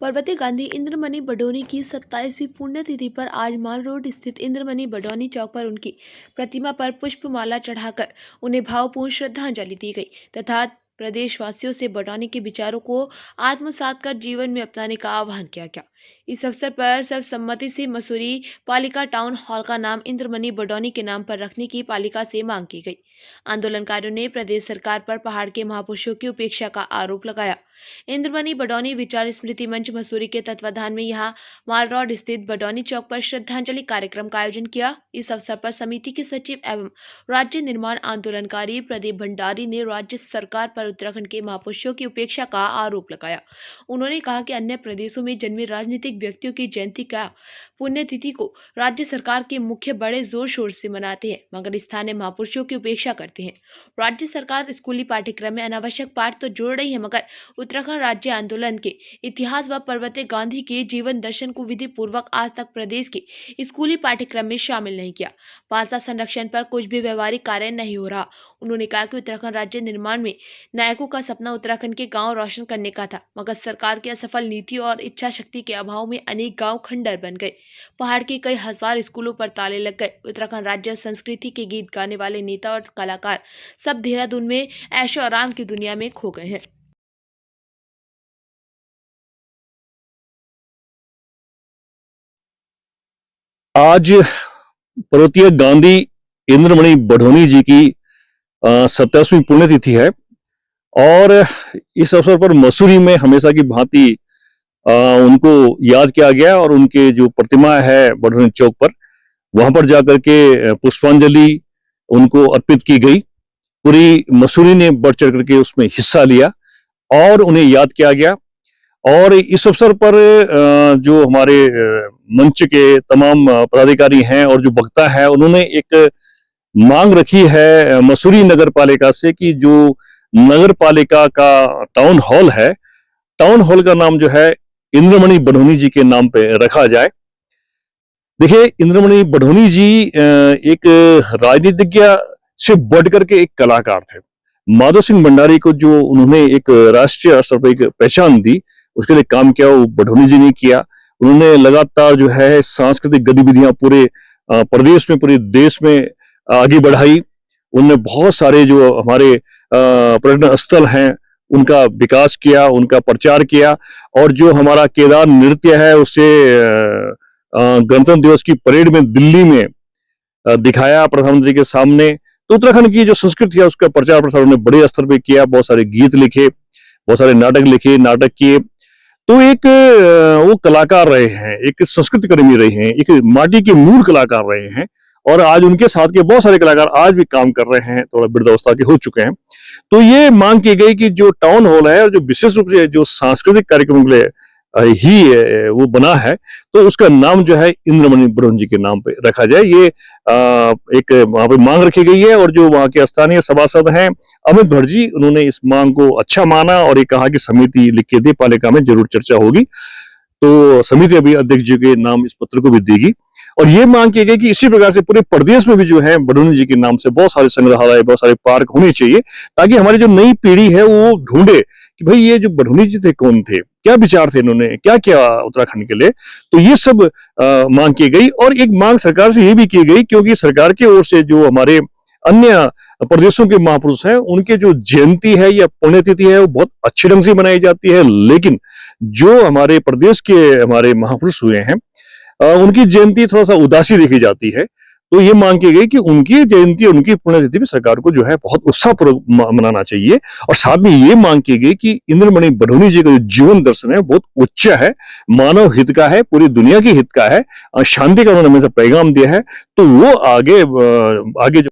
पर्वतीय गांधी इंद्रमणि बडोनी की 27वीं पुण्यतिथि पर आज माल रोड स्थित इंद्रमणि बडोनी चौक पर उनकी प्रतिमा पर पुष्पमाला चढ़ाकर उन्हें भावपूर्ण श्रद्धांजलि दी गई तथा प्रदेशवासियों से बडोनी के विचारों को आत्मसात कर जीवन में अपनाने का आह्वान किया गया। इस अवसर पर सर्वसम्मति से मसूरी पालिका टाउन हॉल का नाम इंद्रमणि बडोनी के नाम पर रखने की पालिका से मांग की गई। आंदोलनकारियों ने प्रदेश सरकार पर पहाड़ के महापुरुषों की उपेक्षा का आरोप लगाया। इंद्रमणि बडोनी विचार स्मृति मंच मसूरी के तत्वाधान में यहां माल रोड स्थित बडोनी चौक पर श्रद्धांजलि कार्यक्रम का आयोजन किया। इस अवसर पर समिति के सचिव एवं राज्य निर्माण आंदोलनकारी प्रदीप भंडारी ने राज्य सरकार पर उत्तराखंड के महापुरुषों की उपेक्षा का आरोप लगाया। उन्होंने कहा कि अन्य प्रदेशों में जन्मे राजनीतिक व्यक्तियों की जयंती का पुण्यतिथि को राज्य सरकार के मुख्य बड़े जोर शोर से मनाते हैं, मगर स्थानीय महापुरुषों की उपेक्षा करते हैं। राज्य सरकार स्कूली पाठ्यक्रम में अनावश्यक पाठ तो जोड़ रही है, मगर उत्तराखंड राज्य आंदोलन के इतिहास व पर्वतीय गांधी के जीवन दर्शन को विधि पूर्वक आज तक प्रदेश के स्कूली पाठ्यक्रम में शामिल नहीं किया। भाषा संरक्षण पर कुछ भी व्यवहारिक कार्य नहीं हो रहा। उन्होंने कहा कि उत्तराखंड राज्य निर्माण में नायकों का सपना उत्तराखंड के गांव रोशन करने का था, मगर सरकार की असफल नीति और इच्छा शक्ति के अभाव में अनेक गांव खंडर बन गए। पहाड़ के कई हजार स्कूलों पर ताले लग गए। उत्तराखंड राज्य और संस्कृति के गीत गाने वाले नेता और कलाकार सब देहरादून में ऐशो आराम की दुनिया में खो गए हैं। आज पर्वतीय गांधी इंद्रमणि बडोनी जी की 27वीं पुण्यतिथि है और इस अवसर पर मसूरी में हमेशा की भांति उनको याद किया गया और उनके जो प्रतिमा है बडोनी चौक पर, वहां पर जाकर के पुष्पांजलि उनको अर्पित की गई। पूरी मसूरी ने बढ़ चढ़ करके उसमें हिस्सा लिया और उन्हें याद किया गया। और इस अवसर पर जो हमारे मंच के तमाम पदाधिकारी हैं और जो वक्ता है, उन्होंने एक मांग रखी है मसूरी नगर पालिका से कि जो नगर पालिका का टाउन हॉल है, टाउन हॉल का नाम जो है इंद्रमणि बडोनी जी के नाम पे रखा जाए। देखिए, इंद्रमणि बडोनी जी एक राजनीतिज्ञ से बढ़ करके एक कलाकार थे। माधव सिंह भंडारी को जो उन्होंने एक राष्ट्रीय स्तर पर एक पहचान दी, उसके लिए काम किया, वो बडोनी जी ने किया। उन्होंने लगातार जो है सांस्कृतिक गतिविधियां पूरे प्रदेश में, पूरे देश में आगे बढ़ाई। उन्होंने बहुत सारे जो हमारे पर्यटन स्थल हैं उनका विकास किया, उनका प्रचार किया। और जो हमारा केदार नृत्य है उसे गणतंत्र दिवस की परेड में दिल्ली में दिखाया प्रधानमंत्री के सामने। तो उत्तराखंड की जो संस्कृति है उसका प्रचार प्रसार उन्होंने बड़े स्तर पे किया। बहुत सारे गीत लिखे, बहुत सारे नाटक लिखे, नाटक किए। तो एक वो कलाकार रहे हैं, एक संस्कृति कर्मी रहे हैं, एक माटी के मूल कलाकार रहे हैं। और आज उनके साथ के बहुत सारे कलाकार आज भी काम कर रहे हैं, थोड़ा वृद्धावस्था के हो चुके हैं। तो ये मांग की गई कि जो टाउन हॉल है, जो विशेष रूप से जो सांस्कृतिक कार्यक्रम के लिए ही वो बना है, तो उसका नाम जो है इंद्रमणि बडोनी जी के नाम पे रखा जाए। ये एक वहां पे मांग रखी गई है और जो वहां के स्थानीय सभासद हैं अमित भट्ट जी, उन्होंने इस मांग को अच्छा माना और ये कहा कि समिति लिख के दे, पालिका में जरूर चर्चा होगी। तो समिति अभी अध्यक्ष जी के नाम इस पत्र को भी देगी। और ये मांग की गई कि इसी प्रकार से पूरे प्रदेश में भी जो है बडोनी जी के नाम से बहुत सारे संग्रहालय, बहुत सारे पार्क होने चाहिए, ताकि हमारी जो नई पीढ़ी है वो ढूंढे कि भाई ये जो बडोनी जी थे कौन थे, क्या विचार थे, इन्होंने क्या किया उत्तराखंड के लिए। तो ये सब मांग की गई। और एक मांग सरकार से ये भी की गई, क्योंकि सरकार की ओर से जो हमारे अन्य प्रदेशों के महापुरुष हैं उनके जो जयंती है या पुण्यतिथि है वो बहुत अच्छे ढंग से मनाई जाती है, लेकिन जो हमारे प्रदेश के हमारे महापुरुष हुए हैं उनकी जयंती थोड़ा सा उदासी देखी जाती है। तो ये मांग की गई कि उनकी जयंती, उनकी पुण्यतिथि भी सरकार को जो है बहुत उत्साहपूर्वक मनाना चाहिए। और साथ में ये मांग की गई कि इंद्रमणि बडोनी जी का जो जीवन दर्शन है बहुत उच्च है, मानव हित का है, पूरी दुनिया के हित का है, शांति का उन्होंने हमेशा पैगाम दिया है। तो वो आगे